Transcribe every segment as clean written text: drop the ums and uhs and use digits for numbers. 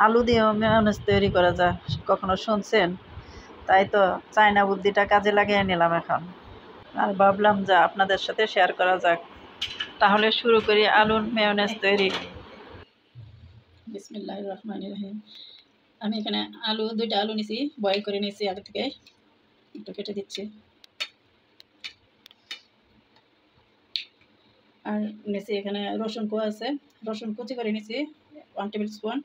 আলু দিয়েও মেয়োনেজ তৈরি করা যায়, কখনো শুনছেন? তাই তো চায়না বুদ্ধিটা কাজে লাগিয়ে নিলাম এখন, আর ভাবলাম যে আপনাদের সাথে শেয়ার করা যাক। তাহলে শুরু করি আলুর মেয়োনেজ তৈরি। বিসমিল্লাহির রহমানির রহিম। আমি এখানে দুইটা আলু নিছি, বয়েল করে নিয়েছি আগে থেকে, একটু কেটে দিচ্ছি। আর নিয়েছি এখানে রসুন কোয়া আছে, রসুন কুচি করে নিয়েছি 1 টেবিল স্পুন।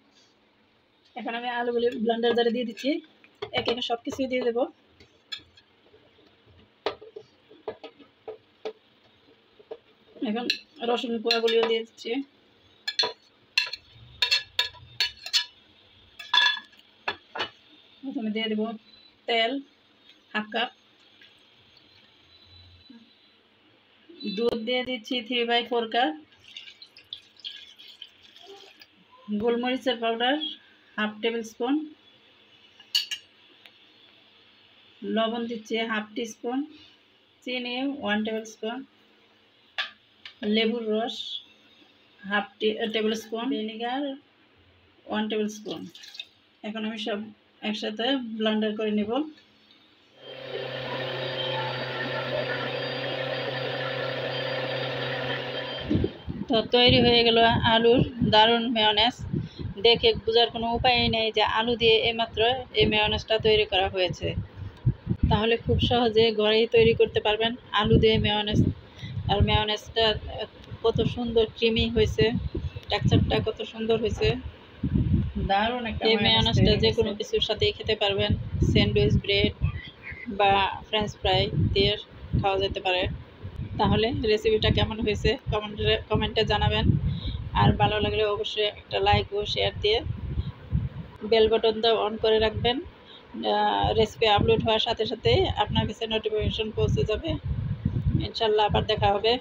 এখন আমি আলুগুলি ব্লেন্ডার জারে দিয়ে দিচ্ছি, একে একে সব কিছুই দিয়ে দেবো। এখন রসুন কোয়াগুলিও দিয়ে দিচ্ছি। প্রথমে দিয়ে দেবো তেল 1/2 কাপ, দুধ দিয়ে দিচ্ছি 3/4 কাপ, গোলমরিচের পাউডার 1/2 টেবিল স্পুন, লবণ দিচ্ছি 1/2 টিস্পুন, চিনি 1 টেবিল স্পুন, লেবুর রস 1/2 table spoon, vinegar 1 table spoon. এখন আমি সব একসাথে ব্লেন্ডার করে নেব। তো তৈরি হয়ে গেল আলুর দারুণ মেয়োনেজ। দেখে বোঝার কোনো উপায়ই নেই যে আলু দিয়ে এইমাত্র এই মেয়োনেজটা তৈরি করা হয়েছে। তাহলে খুব সহজে ঘরেই তৈরি করতে পারবেন আলু দিয়ে মেয়োনেজ। আর মেয়োনেজটা কত সুন্দর ক্রিমি হয়েছে, টেক্সচারটা কত সুন্দর হয়েছে, দারুণ একটা। এই মেয়োনেজটা যে কোনো কিছুর সাথেই খেতে পারবেন, স্যান্ডউইচ, ব্রেড বা ফ্রেঞ্চ ফ্রাই দিয়ে খাওয়া যেতে পারে। তাহলে রেসিপিটা কেমন হয়েছে কমেন্টে জানাবেন। আর ভালো লাগলে অবশ্যই একটা লাইক ও শেয়ার দিয়ে বেল বাটনটা অন করে রাখবেন। রেসিপি আপলোড হওয়ার সাথে সাথে আপনার কাছে নোটিফিকেশন পৌঁছে যাবে। ইনশাল্লাহ আবার দেখা হবে।